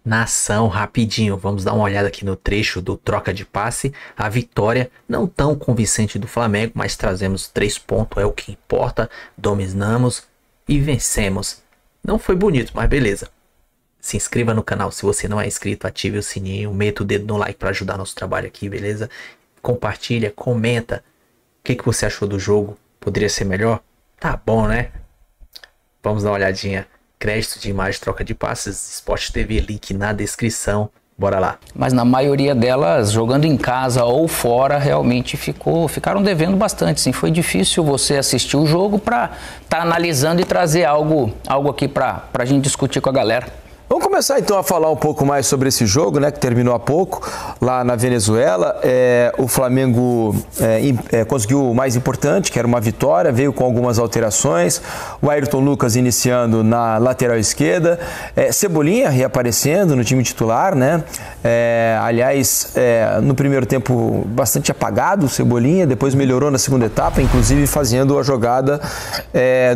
Nação, rapidinho, vamos dar uma olhada aqui no trecho do troca de passe. A vitória não tão convincente do Flamengo, mas trazemos 3 pontos, é o que importa. Dominamos e vencemos. Não foi bonito, mas beleza. Se inscreva no canal se você não é inscrito, ative o sininho, meta o dedo no like para ajudar nosso trabalho aqui, beleza? Compartilha, comenta. O que você achou do jogo? Poderia ser melhor? Tá bom, né? Vamos dar uma olhadinha. Crédito de imagem, troca de passes, Sport TV, link na descrição. Bora lá. Mas na maioria delas, jogando em casa ou fora, realmente ficaram devendo bastante. Sim. Foi difícil você assistir o jogo para estar analisando e trazer algo aqui para a gente discutir com a galera. Vamos começar então a falar um pouco mais sobre esse jogo, né, que terminou há pouco, lá na Venezuela. O Flamengo conseguiu o mais importante, que era uma vitória, veio com algumas alterações. O Ayrton Lucas iniciando na lateral esquerda, Cebolinha reaparecendo no time titular, né? Aliás, no primeiro tempo bastante apagado o Cebolinha, depois melhorou na segunda etapa, inclusive fazendo a jogada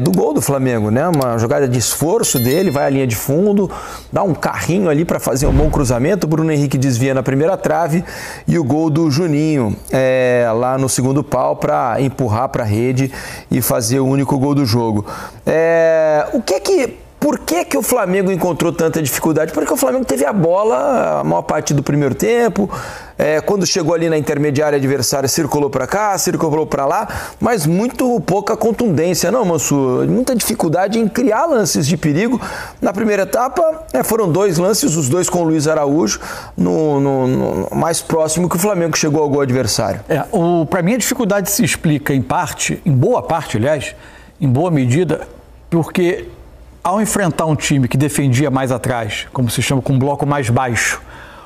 do gol do Flamengo, né? Uma jogada de esforço dele, vai à linha de fundo, dá um carrinho ali para fazer um bom cruzamento. O Bruno Henrique desvia na primeira trave e o gol do Juninho lá no segundo pau para empurrar para a rede e fazer o único gol do jogo. Por que o Flamengo encontrou tanta dificuldade? Porque o Flamengo teve a bola a maior parte do primeiro tempo. Quando chegou ali na intermediária adversária, circulou para cá, circulou para lá, mas muito pouca contundência, não, Mansur? Muita dificuldade em criar lances de perigo. Na primeira etapa, foram 2 lances, os 2 com o Luiz Araújo, no mais próximo que o Flamengo chegou ao gol adversário. Para mim, a dificuldade se explica em boa parte, aliás, em boa medida, porque ao enfrentar um time que defendia mais atrás, como se chama, com um bloco mais baixo,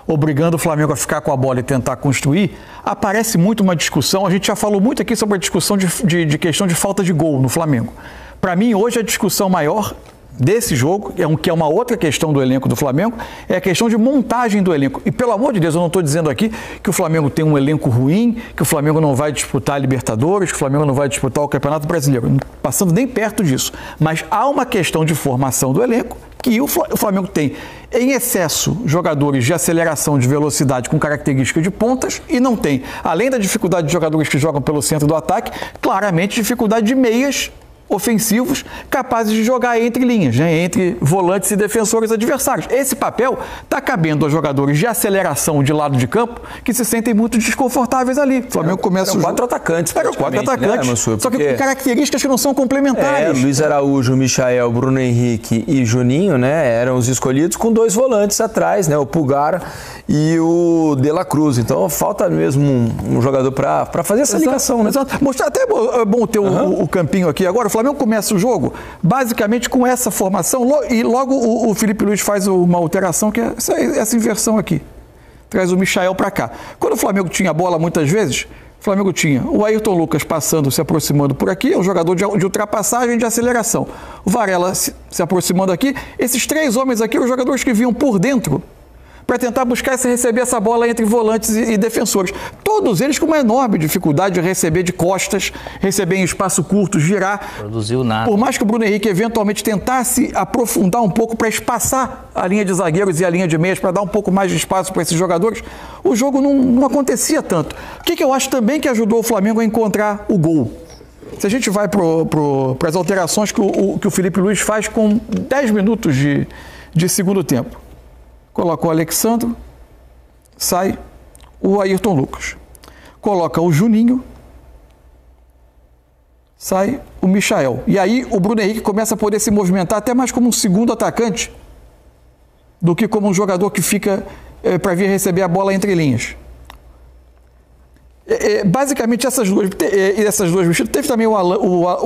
obrigando o Flamengo a ficar com a bola e tentar construir, aparece muito uma discussão. A gente já falou muito aqui sobre a discussão de questão de falta de gol no Flamengo. Para mim, hoje, a discussão maior desse jogo, que é uma outra questão do elenco do Flamengo, é a questão de montagem do elenco. E pelo amor de Deus, eu não estou dizendo aqui que o Flamengo tem um elenco ruim, que o Flamengo não vai disputar a Libertadores, que o Flamengo não vai disputar o Campeonato Brasileiro, não passando nem perto disso. Mas há uma questão de formação do elenco, que o Flamengo tem em excesso jogadores de aceleração, de velocidade com característica de pontas e não tem, além da dificuldade de jogadores que jogam pelo centro do ataque, claramente dificuldade de meias ofensivos capazes de jogar entre linhas, né? Entre volantes e defensores adversários. Esse papel está cabendo a jogadores de aceleração de lado de campo que se sentem muito desconfortáveis ali. O Flamengo começa o jogo. 4 atacantes. Eram 4 atacantes, né, Mansur? só que com características que não são complementares. Luiz Araújo, Michael, Bruno Henrique e Juninho, né, eram os escolhidos com 2 volantes atrás, né, o Pulgar e o De La Cruz. Então falta mesmo um jogador para fazer essa ligação, né? Exato. Mostrar até é bom ter o campinho aqui agora. O Flamengo começa o jogo basicamente com essa formação e logo o Felipe Luiz faz uma alteração, que é essa inversão aqui. Traz o Michael para cá. Quando o Flamengo tinha a bola, muitas vezes, o Flamengo tinha o Ayrton Lucas passando, se aproximando por aqui, é um jogador de ultrapassagem, de aceleração. O Varela se aproximando aqui. Esses 3 homens aqui eram os jogadores que vinham por dentro para tentar buscar receber essa bola entre volantes e defensores. Todos eles com uma enorme dificuldade de receber de costas, receber em espaço curto, girar. Produziu nada. Por mais que o Bruno Henrique eventualmente tentasse aprofundar um pouco para espaçar a linha de zagueiros e a linha de meias, para dar um pouco mais de espaço para esses jogadores, o jogo não acontecia tanto. O que eu acho também que ajudou o Flamengo a encontrar o gol? Se a gente vai para as alterações que o Felipe Luiz faz com 10 minutos de segundo tempo. Coloca o Alexandro, sai o Ayrton Lucas. Coloca o Juninho, sai o Michael. E aí o Bruno Henrique começa a poder se movimentar até mais como um segundo atacante do que como um jogador que fica para vir receber a bola entre linhas. Basicamente essas duas mexidas. Teve também o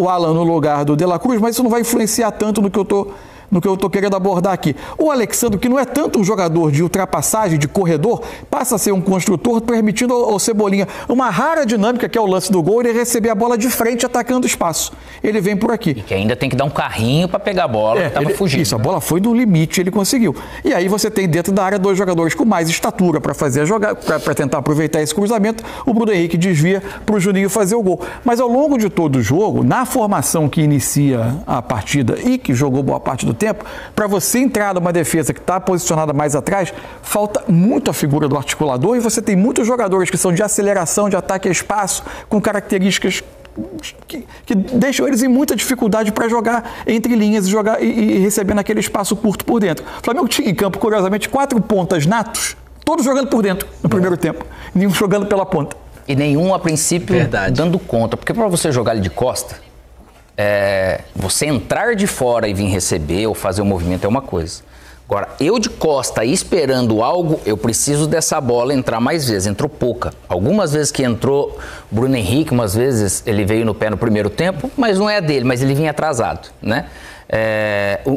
Alan no lugar do De La Cruz, mas isso não vai influenciar tanto no que eu estou querendo abordar aqui. O Alexandre, que não é tanto um jogador de ultrapassagem, de corredor, passa a ser um construtor, permitindo ao Cebolinha uma rara dinâmica, que é o lance do gol, ele receber a bola de frente, atacando o espaço. Ele vem por aqui. E que ainda tem que dar um carrinho para pegar a bola, que estava fugindo. Isso, a bola foi no limite, ele conseguiu. E aí você tem dentro da área 2 jogadores com mais estatura para fazer a jogada, para tentar aproveitar esse cruzamento. O Bruno Henrique desvia para o Juninho fazer o gol. Mas ao longo de todo o jogo, na formação que inicia a partida e que jogou boa parte do tempo, para você entrar numa defesa que está posicionada mais atrás, falta muito a figura do articulador e você tem muitos jogadores que são de aceleração, de ataque a espaço, com características que deixam eles em muita dificuldade para jogar entre linhas e receber naquele espaço curto por dentro. O Flamengo tinha em campo, curiosamente, 4 pontas natos, todos jogando por dentro no primeiro tempo, nenhum jogando pela ponta. E nenhum, a princípio, dando conta. Porque para você jogar ele de costa, você entrar de fora e vir receber ou fazer um movimento é uma coisa. Agora, eu de costa esperando algo, eu preciso dessa bola entrar mais vezes. Entrou pouca. Algumas vezes que entrou Bruno Henrique, umas vezes ele veio no pé no primeiro tempo, mas não é dele, mas ele vinha atrasado, né?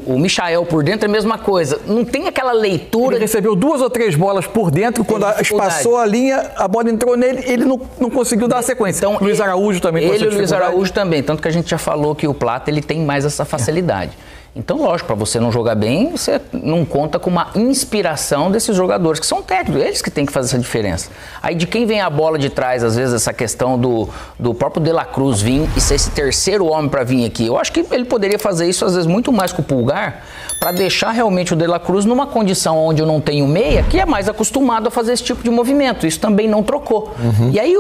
O Michael por dentro é a mesma coisa. Não tem aquela leitura... Ele recebeu 2 ou 3 bolas por dentro, quando espaçou a linha, a bola entrou nele, ele não conseguiu dar a sequência. Então, Luiz Araújo também com essa dificuldade. Luiz Araújo também, tanto que a gente já falou que o Plata ele tem mais essa facilidade. Então, lógico, para você não jogar bem, você não conta com uma inspiração desses jogadores, que são técnicos, eles que têm que fazer essa diferença. Aí de quem vem a bola de trás, às vezes, essa questão do próprio De La Cruz vir e ser esse terceiro homem para vir aqui. Eu acho que ele poderia fazer isso, às vezes, muito mais com o Pulgar, para deixar realmente o De La Cruz numa condição onde eu não tenho meia, que é mais acostumado a fazer esse tipo de movimento. Isso também não trocou. E aí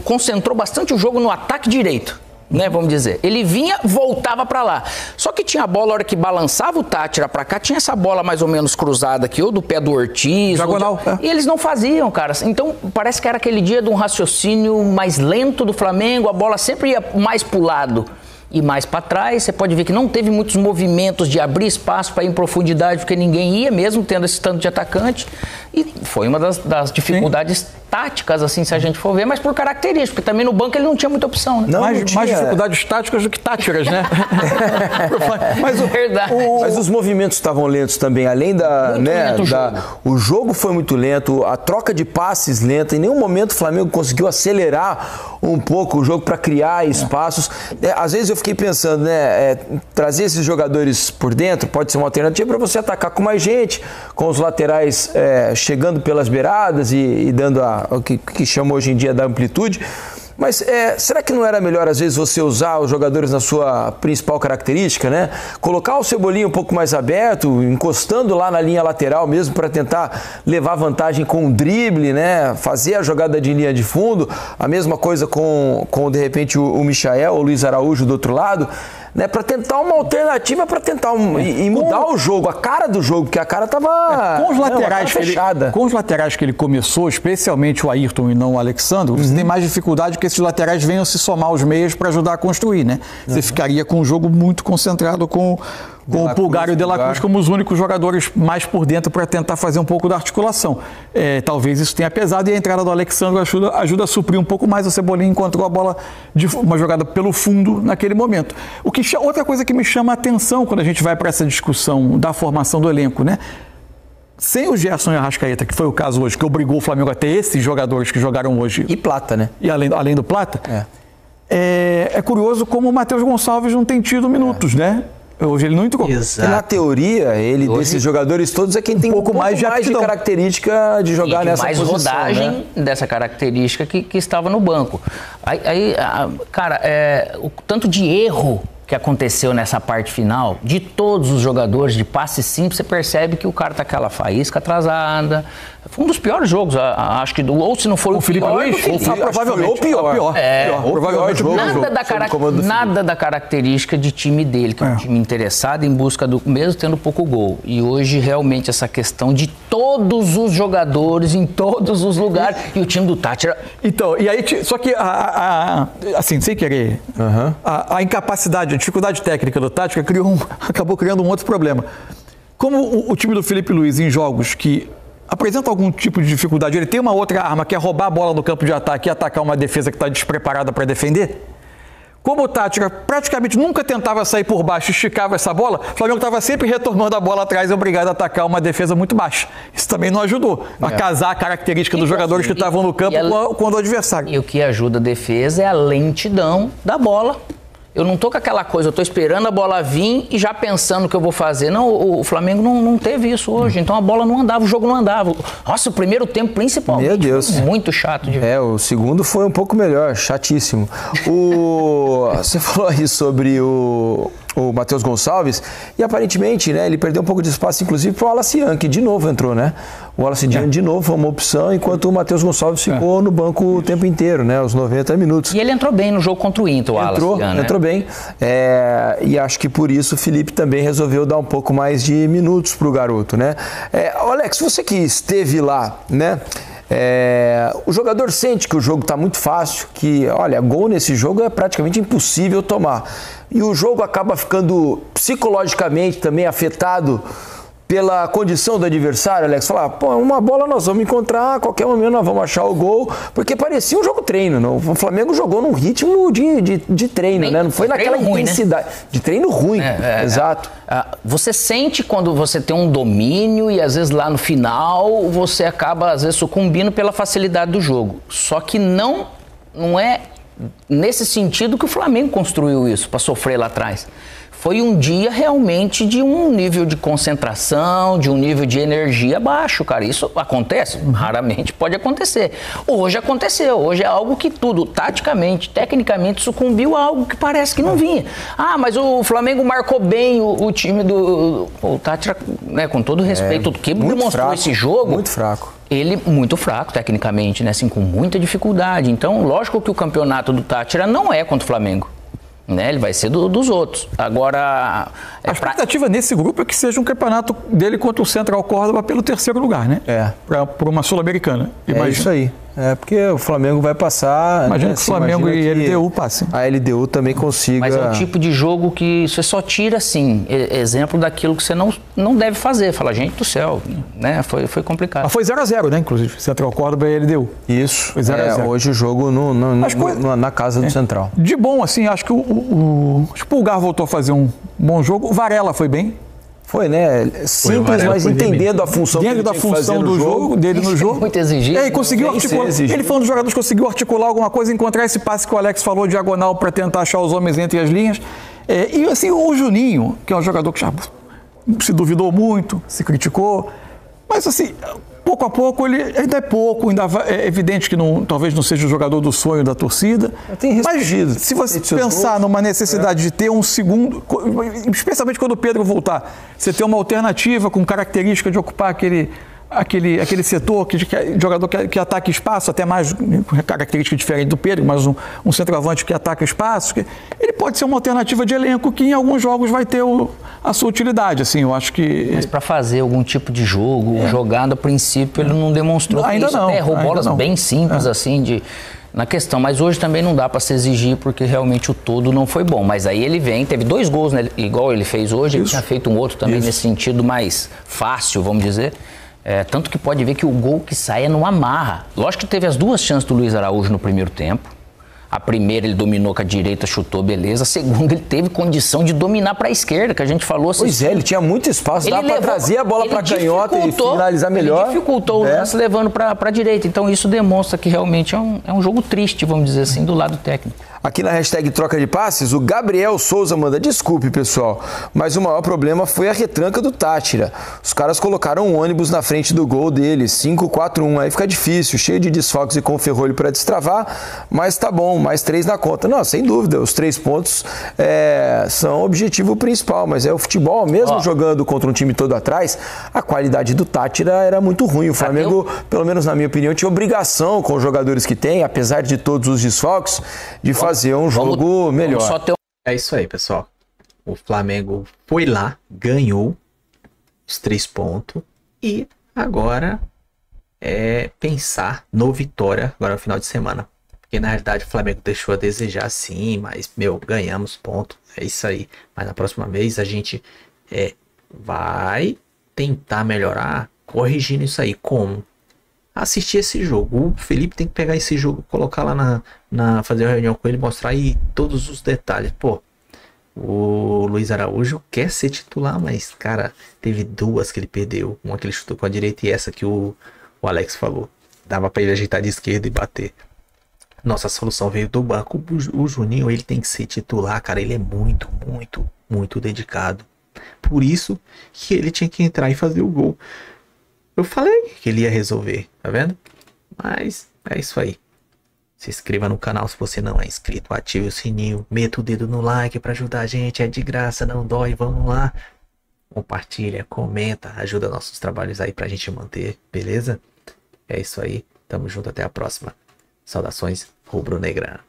concentrou bastante o jogo no ataque direito. Né, vamos dizer, ele vinha, voltava pra lá, só que tinha a bola, a hora que balançava o Tátira pra cá, tinha essa bola mais ou menos cruzada aqui, ou do pé do Ortiz, diagonal, e eles não faziam, cara, então parece que era aquele dia de um raciocínio mais lento do Flamengo, a bola sempre ia mais pro lado e mais para trás. Você pode ver que não teve muitos movimentos de abrir espaço para ir em profundidade, porque ninguém ia, mesmo tendo esse tanto de atacante. E foi uma das dificuldades táticas, assim, se a gente for ver, mas por característica, porque também no banco ele não tinha muita opção, né? Mais dificuldades táticas do que táticas, né? Mas os movimentos estavam lentos também, além o jogo foi muito lento, a troca de passes lenta, em nenhum momento o Flamengo conseguiu acelerar um pouco o jogo para criar espaços. Às vezes eu fiquei pensando, né, trazer esses jogadores por dentro pode ser uma alternativa para você atacar com mais gente, com os laterais chegando pelas beiradas e dando o que chama hoje em dia da amplitude. Mas será que não era melhor, às vezes, você usar os jogadores na sua principal característica, né? Colocar o Cebolinha um pouco mais aberto, encostando lá na linha lateral mesmo, para tentar levar vantagem com o drible, né? Fazer a jogada de linha de fundo. A mesma coisa com de repente, o Michael ou o Luiz Araújo do outro lado, né? Para tentar uma alternativa, para tentar e mudar o jogo, a cara do jogo, porque a cara estava com os laterais fechada. Com os laterais que ele começou, especialmente o Ayrton e não o Alexandre, você tem mais dificuldade que esses laterais venham se somar aos meios para ajudar a construir, né? Você ficaria com um jogo muito concentrado com o Pulgar e o De La Cruz como os únicos jogadores mais por dentro para tentar fazer um pouco da articulação. Talvez isso tenha pesado, e a entrada do Alexandre ajuda a suprir um pouco mais. O Cebolinha encontrou a bola de uma jogada pelo fundo naquele momento. Outra coisa que me chama a atenção quando a gente vai para essa discussão da formação do elenco, né? Sem o Gerson e a Arrascaeta, que foi o caso hoje, que obrigou o Flamengo a ter esses jogadores que jogaram hoje. E Plata, né? E além do Plata. É curioso como o Matheus Gonçalves não tem tido minutos, né? Hoje ele não entrou. Exato. E na teoria, desses jogadores todos, é quem tem um pouco mais de característica de jogar nessa mais posição. Mais rodagem, né? Dessa característica que estava no banco. Cara, o tanto de erro que aconteceu nessa parte final, de todos os jogadores, de passe simples, você percebe que o cara tá com aquela faísca atrasada. Foi um dos piores jogos, acho que, ou se não for o Felipe pior, Luiz, provavelmente o pior. Provavelmente nada da característica de time dele, que é um time interessado em busca do, mesmo tendo pouco gol. E hoje, realmente, essa questão de todos os jogadores, em todos os lugares, e o time do Tátira... Então, e aí, só que, assim, sem querer, a incapacidade, a dificuldade técnica do Tátira acabou criando um outro problema. Como o time do Felipe Luiz, em jogos que apresenta algum tipo de dificuldade, ele tem uma outra arma, que é roubar a bola no campo de ataque e atacar uma defesa que está despreparada para defender. Como o Tátira praticamente nunca tentava sair por baixo e esticava essa bola, o Flamengo estava sempre retornando a bola atrás e obrigado a atacar uma defesa muito baixa. Isso também não ajudou a casar a característica dos jogadores que estavam no campo com o adversário. E o que ajuda a defesa é a lentidão da bola. Eu não tô com aquela coisa, eu tô esperando a bola vir e já pensando o que eu vou fazer. Não, o Flamengo não teve isso hoje, então a bola não andava, o jogo não andava. Nossa, o primeiro tempo principalmente. Meu Deus. Foi muito chato de ver. O segundo foi um pouco melhor, chatíssimo. Você falou aí sobre o Matheus Gonçalves, e aparentemente, né, ele perdeu um pouco de espaço, inclusive, para o Wallace Young, que de novo entrou, né? O Wallace Young de novo foi uma opção, enquanto o Matheus Gonçalves ficou no banco o tempo inteiro, né? Os 90 minutos. E ele entrou bem no jogo contra o Inter, o Wallace Young, né? Entrou bem. E acho que por isso o Felipe também resolveu dar um pouco mais de minutos para o garoto, né? Alex, você que esteve lá, né? O jogador sente que o jogo está muito fácil, que, olha, gol nesse jogo é praticamente impossível tomar. E o jogo acaba ficando psicologicamente também afetado pela condição do adversário, Alex. Falar, uma bola nós vamos encontrar, a qualquer momento nós vamos achar o gol, porque parecia um jogo treino, não? O Flamengo jogou num ritmo de treino, né? Não foi naquela intensidade. Ruim, né? De treino ruim, exato. Você sente quando você tem um domínio e às vezes lá no final você acaba às vezes sucumbindo pela facilidade do jogo. Só que não é nesse sentido que o Flamengo construiu isso, para sofrer lá atrás. Foi um dia realmente de um nível de concentração, de um nível de energia baixo, cara. Isso acontece? Raramente pode acontecer. Hoje aconteceu. Hoje é algo que tudo, taticamente, tecnicamente, sucumbiu a algo que parece que não vinha. Mas o Flamengo marcou bem o time do... O Tátira, né, com todo respeito, que demonstrou fraco, esse jogo... Muito fraco. Ele muito fraco tecnicamente, né, assim, com muita dificuldade. Então, lógico que o campeonato do Tátira não é contra o Flamengo. Né, ele vai ser dos outros. Agora... A expectativa nesse grupo é que seja um campeonato dele contra o Central Córdoba pelo terceiro lugar, né? Por uma Sul-Americana. Isso aí. Porque o Flamengo vai passar... Imagina que o Flamengo e a LDU passem. A LDU também consiga... Mas é um tipo de jogo que você só tira, assim, exemplo daquilo que você não deve fazer. Fala, gente do céu, né? Foi complicado. Mas foi 0x0, né? Inclusive, Central Córdoba e LDU. Isso. Foi 0x0. Hoje o jogo na casa do Central. De bom, assim, acho que o Pulgar voltou a fazer um bom jogo. O Varela foi bem. Foi, né? Simples, mas entendendo a função dentro da função do jogo, dele no jogo. Muito exigente. E conseguiu articular. Ele foi um dos jogadores que conseguiu articular alguma coisa, encontrar esse passe que o Alex falou, diagonal, para tentar achar os homens entre as linhas. E assim, o Juninho, que é um jogador que já se duvidou muito, se criticou, mas assim, pouco a pouco, ele ainda é pouco, é evidente que talvez não seja o jogador do sonho da torcida. Mas se você pensar numa necessidade de ter um segundo, especialmente quando o Pedro voltar, você ter uma alternativa com característica de ocupar aquele setor, jogador que ataca espaço, até mais característica diferente do Pedro, mas um centroavante que ataca espaço, ele pode ser uma alternativa de elenco que em alguns jogos vai ter a sua utilidade, assim, eu acho que... Mas para fazer algum tipo de jogo, jogado a princípio, ele não demonstrou ainda isso, não, até errou bolas bem simples, assim, na questão, mas hoje também não dá para se exigir porque realmente o todo não foi bom, mas aí ele teve 2 gols, né, igual ele fez hoje, ele tinha feito um outro também nesse sentido mais fácil, vamos dizer. Tanto que pode ver que o gol que sai é numa marra. Lógico que teve as 2 chances do Luiz Araújo no primeiro tempo. A primeira ele dominou com a direita, chutou, beleza. A segunda ele teve condição de dominar para a esquerda, que a gente falou. Pois ele tinha muito espaço, dá para trazer a bola para a canhota e finalizar melhor. Ele dificultou o lance levando para a direita. Então isso demonstra que realmente é um jogo triste, vamos dizer assim, do lado técnico. Aqui na hashtag troca de passes, o Gabriel Souza manda, desculpe pessoal, mas o maior problema foi a retranca do Tátira. Os caras colocaram um ônibus na frente do gol dele, 5-4-1, aí fica difícil, cheio de desfalques e com ferrolho para destravar, mas tá bom, mais 3 na conta. Não, sem dúvida, os 3 pontos são o objetivo principal, mas o futebol, mesmo jogando contra um time todo atrás, a qualidade do Tátira era muito ruim. O Flamengo, pelo menos na minha opinião, tinha obrigação com os jogadores que tem, apesar de todos os desfalques, de fazer um jogo melhor. É isso aí, pessoal. O Flamengo foi lá, ganhou os 3 pontos e agora é pensar no Vitória agora no final de semana. Porque na realidade o Flamengo deixou a desejar sim, mas ganhamos ponto. É isso aí. Mas na próxima vez a gente vai tentar melhorar corrigindo isso aí. Como? Assistir esse jogo. O Felipe tem que pegar esse jogo, colocar lá fazer uma reunião com ele, mostrar aí todos os detalhes. Pô, o Luiz Araújo quer ser titular, mas, cara, teve 2 que ele perdeu. Uma que ele chutou com a direita e essa que o Alex falou. Dava pra ele ajeitar de esquerda e bater. nossa solução veio do banco. O Juninho, ele tem que ser titular, cara. Ele é muito, muito, muito dedicado. Por isso que ele tinha que entrar e fazer o gol. Eu falei que ele ia resolver, tá vendo? Mas é isso aí. Se inscreva no canal se você não é inscrito. Ative o sininho. Meta o dedo no like para ajudar a gente. É de graça, não dói. Vamos lá. Compartilha, comenta. Ajuda nossos trabalhos aí pra gente manter. Beleza? É isso aí. Tamo junto. Até a próxima. Saudações rubro-negra.